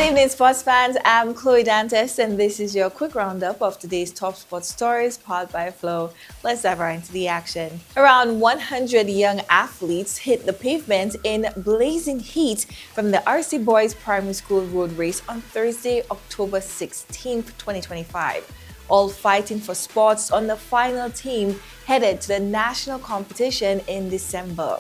evening, sports fans. I'm Chloe Dantes, and this is your quick roundup of today's top sports stories powered by Flow. Let's dive right into the action. Around 100 young athletes hit the pavement in blazing heat from the RC Boys Primary School road race on Thursday, October 16th, 2025. All fighting for spots on the final team headed to the national competition in December.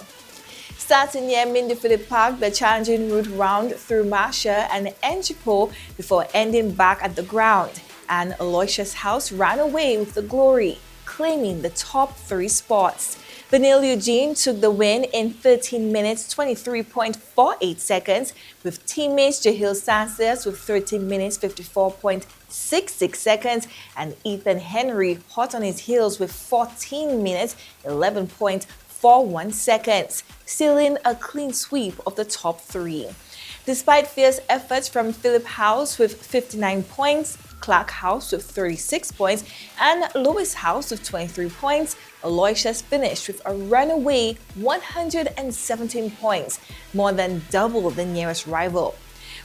Starting near Mindy Phillip Park, the challenging route round through Masha and Enchipo before ending back at the ground. And Aloysius House ran away with the glory, claiming the top 3 spots. Vanille Eugene took the win in 13 minutes 23.48 seconds, with teammates Jahil Sanchez with 13 minutes 54.66 seconds and Ethan Henry hot on his heels with 14 minutes 11.41 seconds, sealing a clean sweep of the top 3. Despite fierce efforts from Philip House with 59 points, Clark House with 36 points, and Lewis House with 23 points, Aloysius finished with a runaway 117 points, more than double the nearest rival.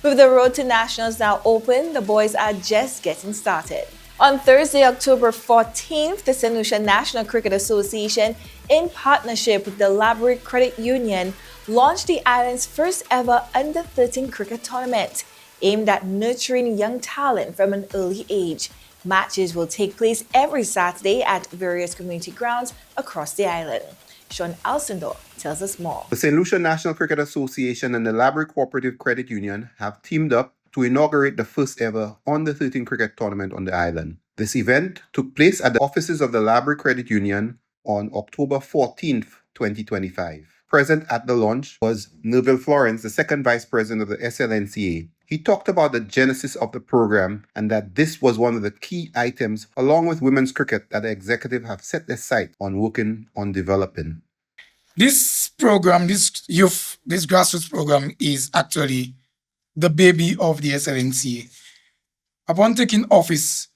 With the road to nationals now open, the boys are just getting started. On Thursday, October 14th, the St. Lucia National Cricket Association, in partnership with the Labrador Credit Union, launched the island's first ever Under-13 cricket tournament, aimed at nurturing young talent from an early age. Matches will take place every Saturday at various community grounds across the island. Sean Alcindor tells us more. The St. Lucia National Cricket Association and the Labrador Cooperative Credit Union have teamed up to inaugurate the first ever Under-13 cricket tournament on the island. This event took place at the offices of the Labrador Credit Union on October 14th, 2025. Present at the launch was Neville Florence, the second vice president of the SLNCA. He talked about the genesis of the program and that this was one of the key items, along with women's cricket, that the executive have set their sight on working on developing. This program, this grassroots program is actually the baby of the SLNCA. Upon taking office,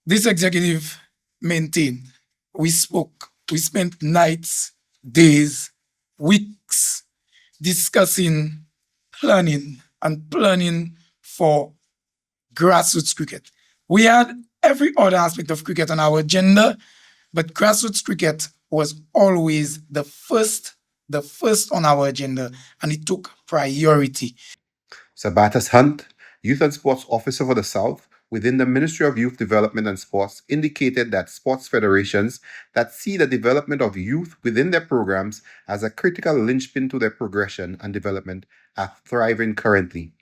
this executive maintained, we spent nights, days, weeks discussing, planning for grassroots cricket. We had every other aspect of cricket on our agenda, but grassroots cricket was always the first on our agenda, and it took priority. Sabatas Hunt, Youth and Sports Officer for the South within the Ministry of Youth Development and Sports, indicated that sports federations that see the development of youth within their programs as a critical linchpin to their progression and development are thriving currently.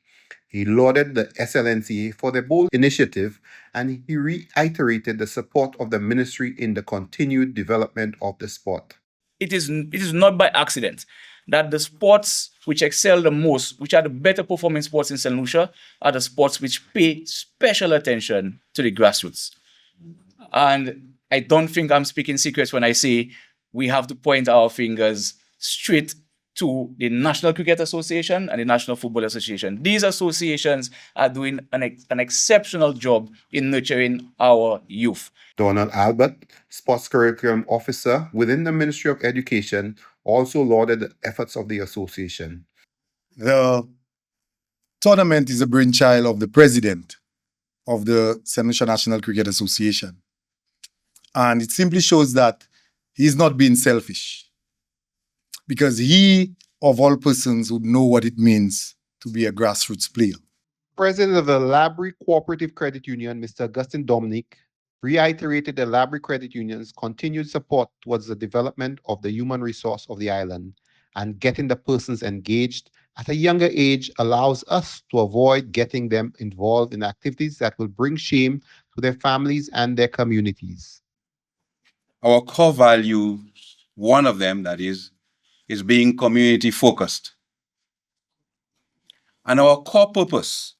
He lauded the SLNCA for their bold initiative, and he reiterated the support of the ministry in the continued development of the sport. It is not by accident that the sports which excel the most, which are the better performing sports in St. Lucia, are the sports which pay special attention to the grassroots. And I don't think I'm speaking secrets when I say we have to point our fingers straight to the National Cricket Association and the National Football Association. These associations are doing an exceptional job in nurturing our youth. Donald Albert, Sports Curriculum Officer within the Ministry of Education, also lauded the efforts of the association. The tournament is a brainchild of the president of the St. Lucia National Cricket Association. And it simply shows that he's not being selfish, because he, of all persons, would know what it means to be a grassroots player. President of the Labrador Cooperative Credit Union, Mr. Augustin Dominic, reiterated the Labrador Credit Union's continued support towards the development of the human resource of the island, and getting the persons engaged at a younger age allows us to avoid getting them involved in activities that will bring shame to their families and their communities. Our core value, one of them that is being community focused. And our core purpose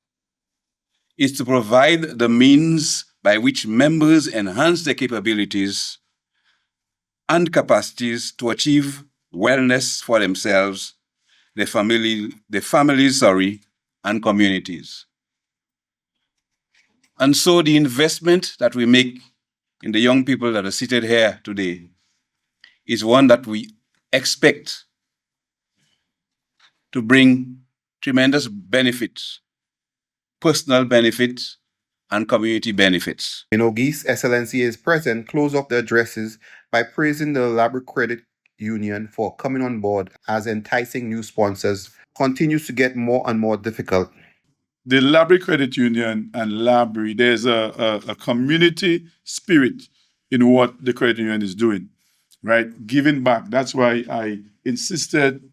is to provide the means by which members enhance their capabilities and capacities to achieve wellness for themselves, their families, and communities. And so the investment that we make in the young people that are seated here today is one that we expect to bring tremendous benefits personal benefits, and community benefits. In Ogis, SLNCA's president closed off the addresses by praising the Labrador Credit Union for coming on board as enticing new sponsors continues to get more and more difficult. The Labrador Credit Union and Labrador, there's a community spirit in what the credit union is doing, right? Giving back. That's why I insisted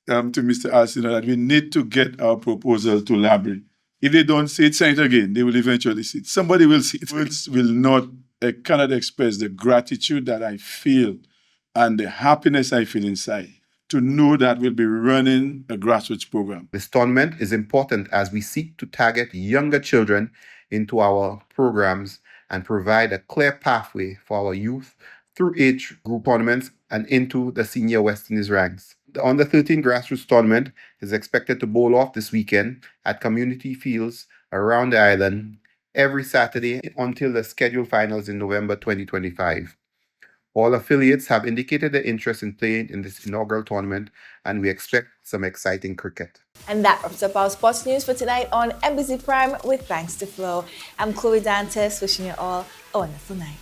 to Mr. Alcina that we need to get our proposal to Labrador. If they don't see it, say it again. They will eventually see it. Somebody will see it. I cannot express the gratitude that I feel and the happiness I feel inside to know that we'll be running a grassroots program. This tournament is important as we seek to target younger children into our programs and provide a clear pathway for our youth through age group tournaments and into the senior West Indies ranks. The Under 13 Grassroots Tournament is expected to bowl off this weekend at community fields around the island every Saturday until the scheduled finals in November 2025. All affiliates have indicated their interest in playing in this inaugural tournament, and we expect some exciting cricket. And that wraps up our sports news for tonight on NBC Prime with Thanks to Flow. I'm Chloe Dantes, wishing you all a wonderful night.